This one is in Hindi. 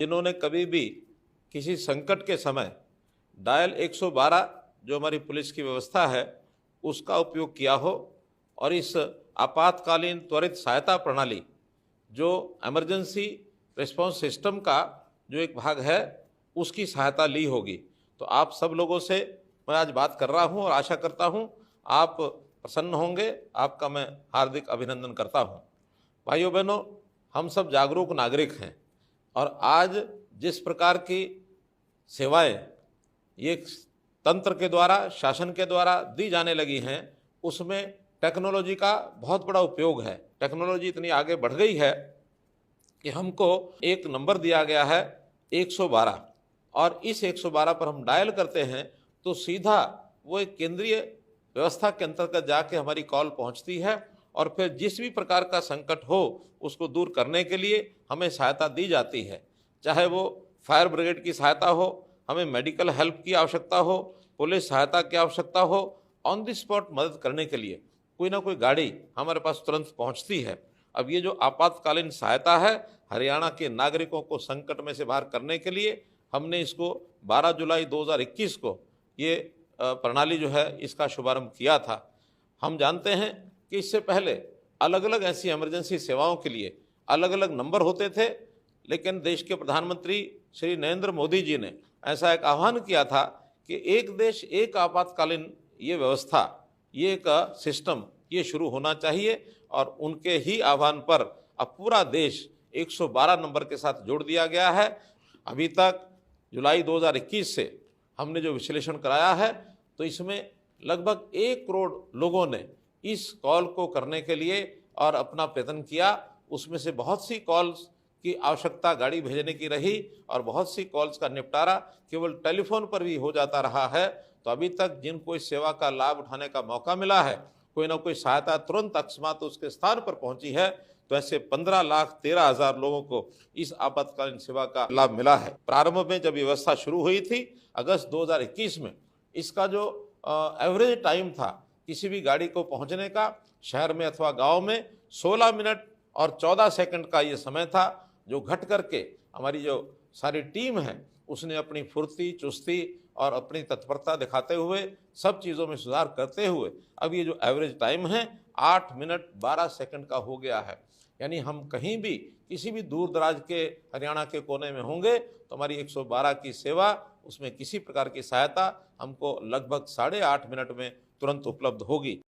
जिन्होंने कभी भी किसी संकट के समय डायल 112 जो हमारी पुलिस की व्यवस्था है उसका उपयोग किया हो और इस आपातकालीन त्वरित सहायता प्रणाली जो इमरजेंसी रिस्पांस सिस्टम का जो एक भाग है उसकी सहायता ली होगी। तो आप सब लोगों से मैं आज बात कर रहा हूं और आशा करता हूं आप प्रसन्न होंगे। आपका मैं हार्दिक अभिनंदन करता हूं। भाइयों बहनों, हम सब जागरूक नागरिक हैं और आज जिस प्रकार की सेवाएं ये तंत्र के द्वारा, शासन के द्वारा दी जाने लगी हैं, उसमें टेक्नोलॉजी का बहुत बड़ा उपयोग है। टेक्नोलॉजी इतनी आगे बढ़ गई है कि हमको एक नंबर दिया गया है 112 और इस 112 पर हम डायल करते हैं तो सीधा वो एक केंद्रीय व्यवस्था के अंतर्गत जाके हमारी कॉल पहुंचती है और फिर जिस भी प्रकार का संकट हो उसको दूर करने के लिए हमें सहायता दी जाती है। चाहे वो फायर ब्रिगेड की सहायता हो, हमें मेडिकल हेल्प की आवश्यकता हो, पुलिस सहायता की आवश्यकता हो, ऑन द स्पॉट मदद करने के लिए कोई ना कोई गाड़ी हमारे पास तुरंत पहुंचती है। अब ये जो आपातकालीन सहायता है, हरियाणा के नागरिकों को संकट में से बाहर करने के लिए हमने इसको 12 जुलाई 2021 को ये प्रणाली जो है इसका शुभारंभ किया था। हम जानते हैं कि इससे पहले अलग अलग ऐसी इमरजेंसी सेवाओं के लिए अलग अलग नंबर होते थे, लेकिन देश के प्रधानमंत्री श्री नरेंद्र मोदी जी ने ऐसा एक आह्वान किया था कि एक देश एक आपातकालीन ये व्यवस्था, ये एक सिस्टम ये शुरू होना चाहिए और उनके ही आह्वान पर अब पूरा देश 112 नंबर के साथ जोड़ दिया गया है। अभी तक जुलाई 2021 से हमने जो विश्लेषण कराया है तो इसमें लगभग 1 करोड़ लोगों ने इस कॉल को करने के लिए और अपना प्रयत्न किया। उसमें से बहुत सी कॉल्स की आवश्यकता गाड़ी भेजने की रही और बहुत सी कॉल्स का निपटारा केवल टेलीफोन पर भी हो जाता रहा है। तो अभी तक जिनको इस सेवा का लाभ उठाने का मौका मिला है, कोई ना कोई सहायता तुरंत अकस्मात उसके स्थान पर पहुंची है, तो ऐसे 15,13,000 लोगों को इस आपातकालीन सेवा का लाभ मिला है। प्रारंभ में जब व्यवस्था शुरू हुई थी अगस्त 2021 में, इसका जो एवरेज टाइम था किसी भी गाड़ी को पहुंचने का शहर में अथवा गांव में 16 मिनट और 14 सेकंड का ये समय था, जो घट करके हमारी जो सारी टीम है उसने अपनी फुर्ती, चुस्ती और अपनी तत्परता दिखाते हुए सब चीज़ों में सुधार करते हुए अब ये जो एवरेज टाइम है 8 मिनट 12 सेकंड का हो गया है। यानी हम कहीं भी किसी भी दूर दराज के हरियाणा के कोने में होंगे तो हमारी 112 की सेवा, उसमें किसी प्रकार की सहायता हमको लगभग 8.5 मिनट में तुरंत उपलब्ध होगी।